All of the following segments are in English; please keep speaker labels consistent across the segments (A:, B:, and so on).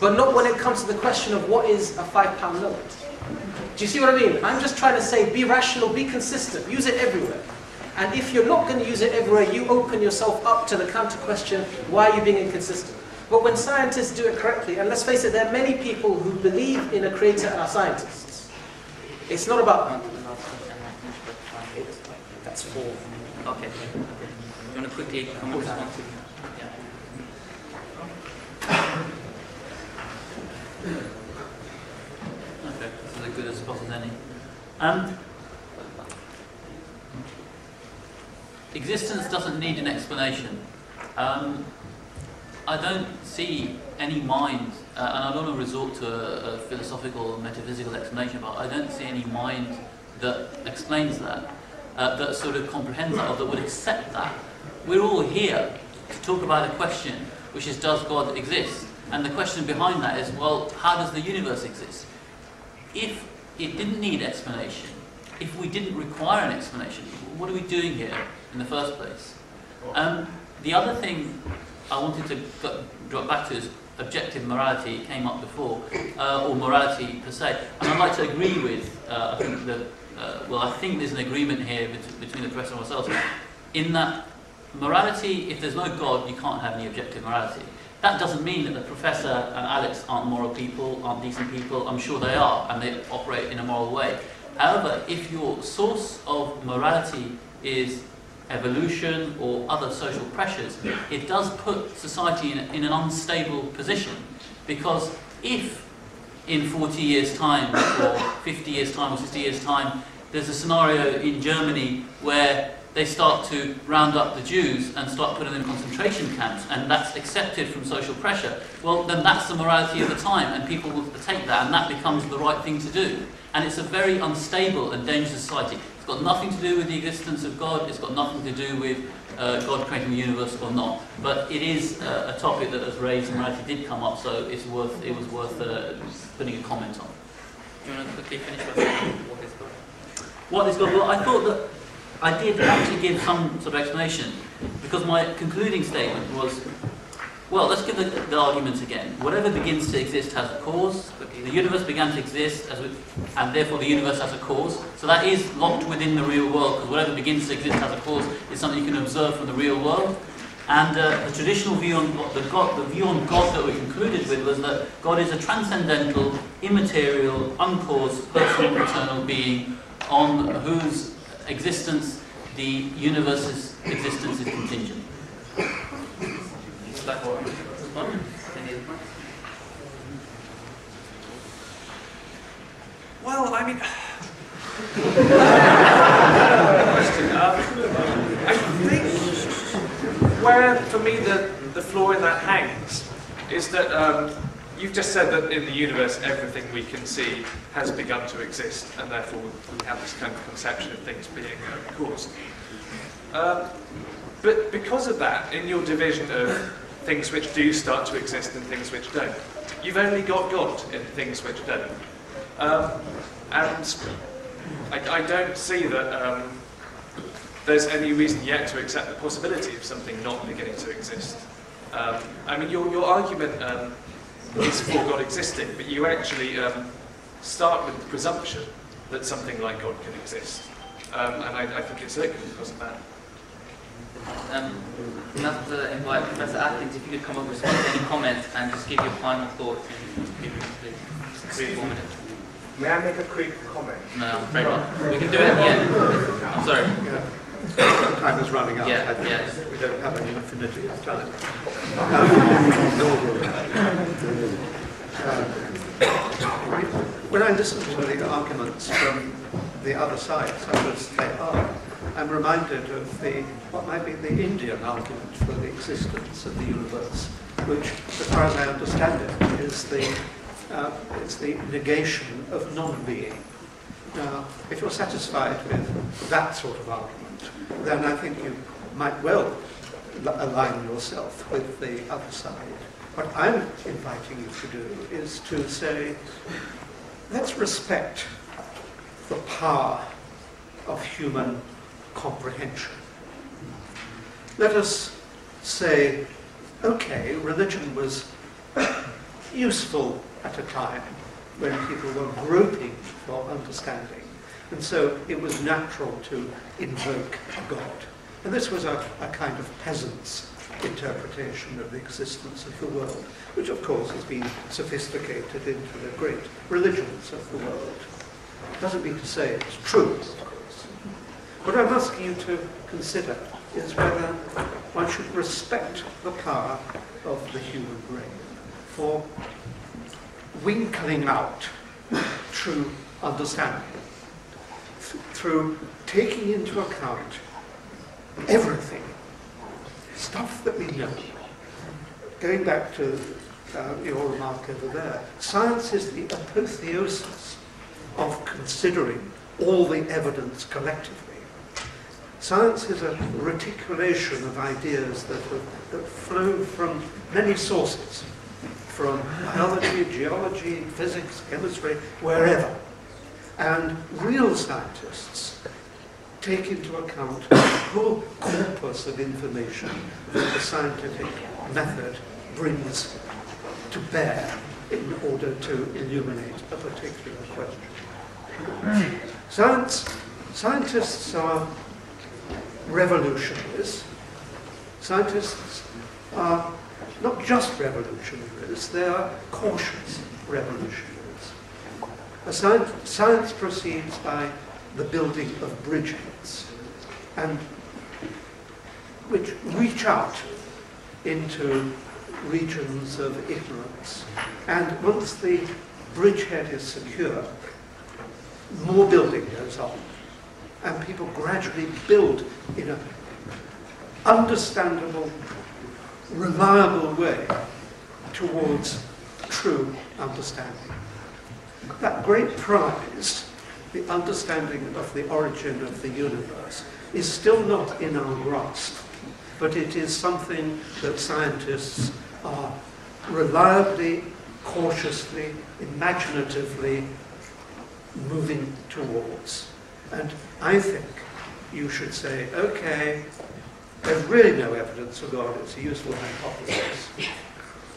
A: but not when it comes to the question of what is a £5 note. Do you see what I mean? I'm just trying to say, be rational, be consistent, use it everywhere. And if you're not going to use it everywhere, you open yourself up to the counter question, why are you being inconsistent? But when scientists do it correctly, and let's face it, there are many people who believe in a creator and are scientists. It's not about... That's 4.
B: Okay. You want to quickly comment on that? Yeah. Okay, this is as good a spot as any. Existence doesn't need an explanation. I don't see any mind, and I don't want to resort to a philosophical or metaphysical explanation, but I don't see any mind that explains that, that sort of comprehends that, or that would accept that. We're all here to talk about a question, which is, does God exist? And the question behind that is, well, how does the universe exist? If it didn't need explanation, if we didn't require an explanation, what are we doing here in the first place? The other thing I wanted to drop back to is objective morality. It came up before, or morality per se. And I'd like to agree with, I think there's an agreement here between the professor and ourselves, in that morality, if there's no God, you can't have any objective morality. That doesn't mean that the professor and Alex aren't moral people, aren't decent people. I'm sure they are, and they operate in a moral way. However, if your source of morality is evolution or other social pressures, it does put society in an unstable position. Because if in 40 years' time, or 50 years' time, or 60 years' time, there's a scenario in Germany where they start to round up the Jews and start putting them in concentration camps, and that's accepted from social pressure, well, then that's the morality of the time, and people will take that, and that becomes the right thing to do. And it's a very unstable and dangerous society. It's got nothing to do with the existence of God, it's got nothing to do with God creating the universe or not. But it is a topic that was raised, and morality did come up, so it was worth putting a comment on.
C: Do you want to quickly finish by saying what is God?
B: What is God? Well, I thought that I did actually give some sort of explanation, because my concluding statement was, well, let's give the arguments again. Whatever begins to exist has a cause. The universe began to exist, and therefore the universe has a cause. So that is locked within the real world, because whatever begins to exist has a cause is something you can observe from the real world. And the traditional view on the view on God that we concluded with was that God is a transcendental, immaterial, uncaused, personal, eternal being on whose existence the universe's existence is contingent.
D: Well, I mean, I think where for me the flaw in that hangs is that you've just said that in the universe everything we can see has begun to exist, and therefore we have this kind of conception of things being caused. But because of that, in your division of things which do start to exist and things which don't, you've only got God in things which don't. And I don't see that there's any reason yet to accept the possibility of something not beginning to exist. I mean, your argument is for God existing, but you actually start with the presumption that something like God can exist. And I think it's circular because of that.
C: I'd love to invite Professor Atkins if you could come up and respond to any comments and just give your final thoughts in 3 or 4 minutes.
E: May I make a quick comment?
C: No, I'm afraid not. We can do it at the end. I'm sorry.
F: Yeah. Time is running out.
C: Yeah,
F: I think
C: yeah.
F: we don't have any infinity of time. When I listen to the arguments from the other side, such as they are, I'm reminded of what might be the Indian argument for the existence of the universe, which, as far as I understand it, is the negation of non-being. Now, if you're satisfied with that sort of argument, then I think you might well align yourself with the other side. What I'm inviting you to do is to say, let's respect the power of human comprehension. Let us say, okay, religion was useful at a time when people were groping for understanding. And so it was natural to invoke a god. And this was a kind of peasant's interpretation of the existence of the world, which of course has been sophisticated into the great religions of the world. Doesn't mean to say it's true, of course. What I'm asking you to consider is whether one should respect the power of the human brain for winkling out true understanding through taking into account everything, stuff that we know. Going back to your remark over there, science is the apotheosis of considering all the evidence collectively. Science is a reticulation of ideas that flow from many sources, from biology, geology, physics, chemistry, wherever. And real scientists take into account the whole corpus of information that the scientific method brings to bear in order to illuminate a particular question. Scientists are revolutionaries. Scientists are not just revolutionaries, they are cautious revolutionaries. Science proceeds by the building of bridgeheads, and which reach out into regions of ignorance. And once the bridgehead is secure, more building goes on, and people gradually build in an understandable, reliable way towards true understanding. That great prize, the understanding of the origin of the universe, is still not in our grasp, but it is something that scientists are reliably, cautiously, imaginatively moving towards. And I think you should say, okay, there's really no evidence for God, it's a useful hypothesis.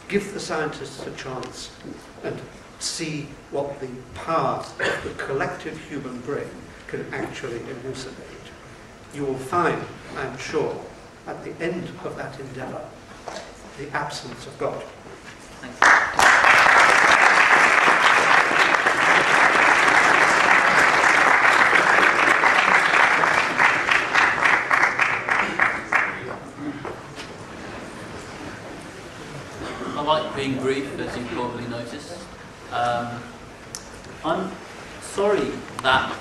F: Give the scientists a chance and see what the power of the collective human brain can actually elucidate. You will find, I'm sure, at the end of that endeavour, the absence of God.
C: Thank you.
B: I like being brief, as you probably noticed. I'm sorry that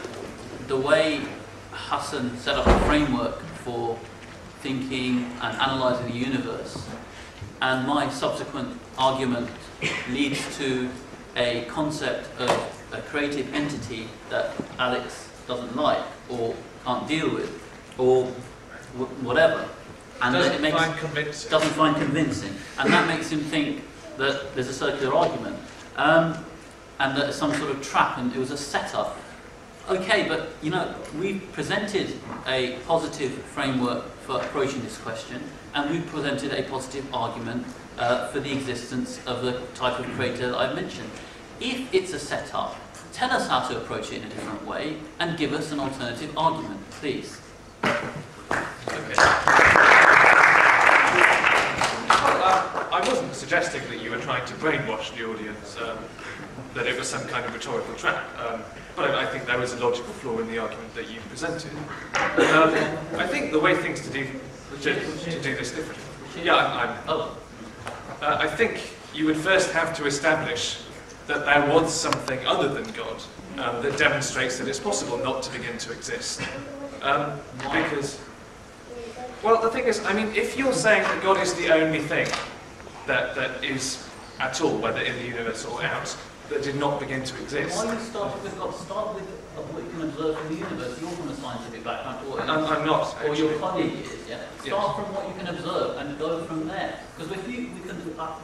B: the way Hassan set up a framework for thinking and analysing the universe, and my subsequent argument leads to a concept of a creative entity that Alex doesn't like or can't deal with, or whatever. And
D: doesn't
B: that
D: find
B: find convincing. And that makes him think that there's a circular argument. And that it's some sort of trap, and it was a setup. Okay, but you know, we've presented a positive framework for approaching this question, and we've presented a positive argument for the existence of the type of creator that I've mentioned. If it's a setup, tell us how to approach it in a different way, and give us an alternative argument, please.
D: Okay. I wasn't suggesting that you were trying to brainwash the audience, that it was some kind of rhetorical trap, but I think there was a logical flaw in the argument that you presented. I think the way things to do this differently. Yeah, I think you would first have to establish that there was something other than God that demonstrates that it's possible not to begin to exist. Because, well, the thing is, I mean, if you're saying that God is the only thing that is at all, whether in the universe or out, that did not begin to exist.
B: Why are you starting with God? Start with what you can observe from the universe. You're from a scientific background,
D: I'm not.
B: Or
D: Actually.
B: your colleague is, yeah? Start from what you can observe and go from there. Because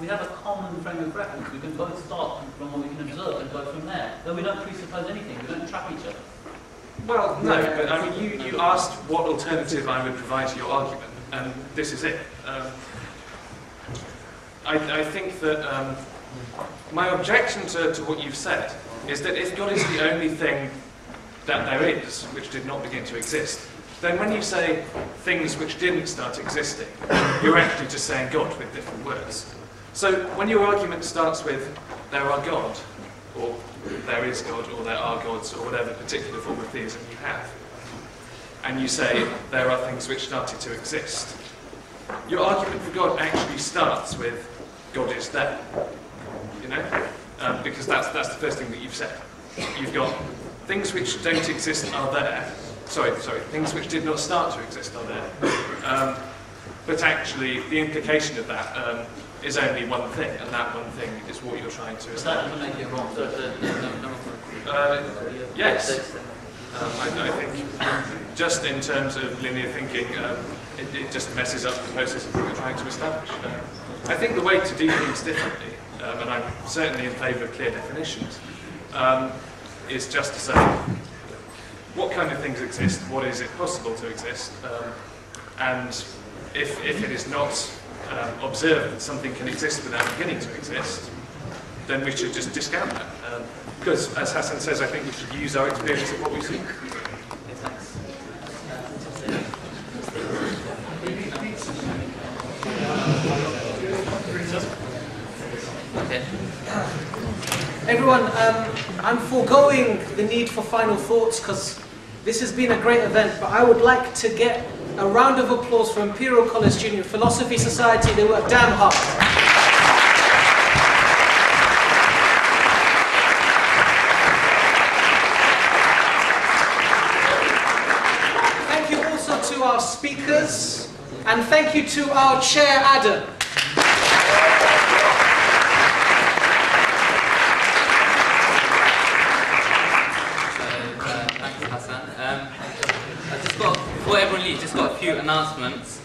B: we have a common frame of reference. We can both start from what we can observe and go from there. Then we don't presuppose anything. We don't trap each other.
D: Well, no, but I mean, you asked what alternative I would provide to your argument, and this is it. I think that My objection to what you've said is that if God is the only thing that there is, which did not begin to exist, then when you say things which didn't start existing, you're actually just saying God with different words. So when your argument starts with, there are God, or there is God, or there are gods, or whatever particular form of theism you have, and you say there are things which started to exist, your argument for God actually starts with God is there, you know? Because that's the first thing that you've said. You've got things which don't exist are there. Sorry, things which did not start to exist are there. But actually, the implication of that is only one thing, and that one thing is what you're trying to establish.
B: Does that make it wrong?
D: Yes. I think just in terms of linear thinking, it just messes up the process of what you're trying to establish. I think the way to do things differently, and I'm certainly in favour of clear definitions, is just to say what kind of things exist, what is it possible to exist, and if it is not observed that something can exist without beginning to exist, then we should just discount that. Because, as Hassan says, I think we should use our experience of what we see.
C: Okay.
A: Everyone, I'm foregoing the need for final thoughts because this has been a great event, but I would like to get a round of applause for Imperial College Junior Philosophy Society. They work damn hard. Thank you also to our speakers, and thank you to our chair, Adam.
C: Before everyone leaves, just got a few announcements.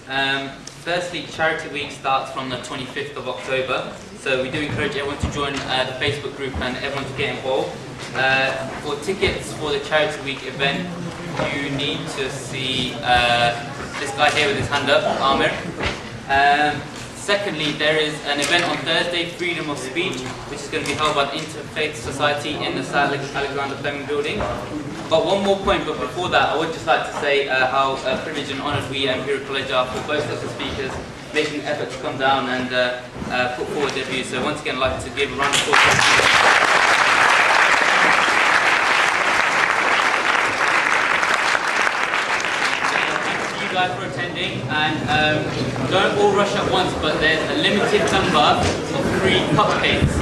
C: Firstly, Charity Week starts from the 25th of October, so we do encourage everyone to join the Facebook group and everyone to get involved. For tickets for the Charity Week event, you need to see this guy here with his hand up, Omar. Secondly, there is an event on Thursday, Freedom of Speech, which is going to be held by the Interfaith Society in the Sir Alexander Fleming building. But one more point, but before that, I would just like to say how privileged and honoured we at Imperial College are for both of the speakers making an effort to come down and put forward their views. So once again, I'd like to give a round of applause. Thank you guys for attending, and don't all rush at once, but there's a limited number of free cupcakes.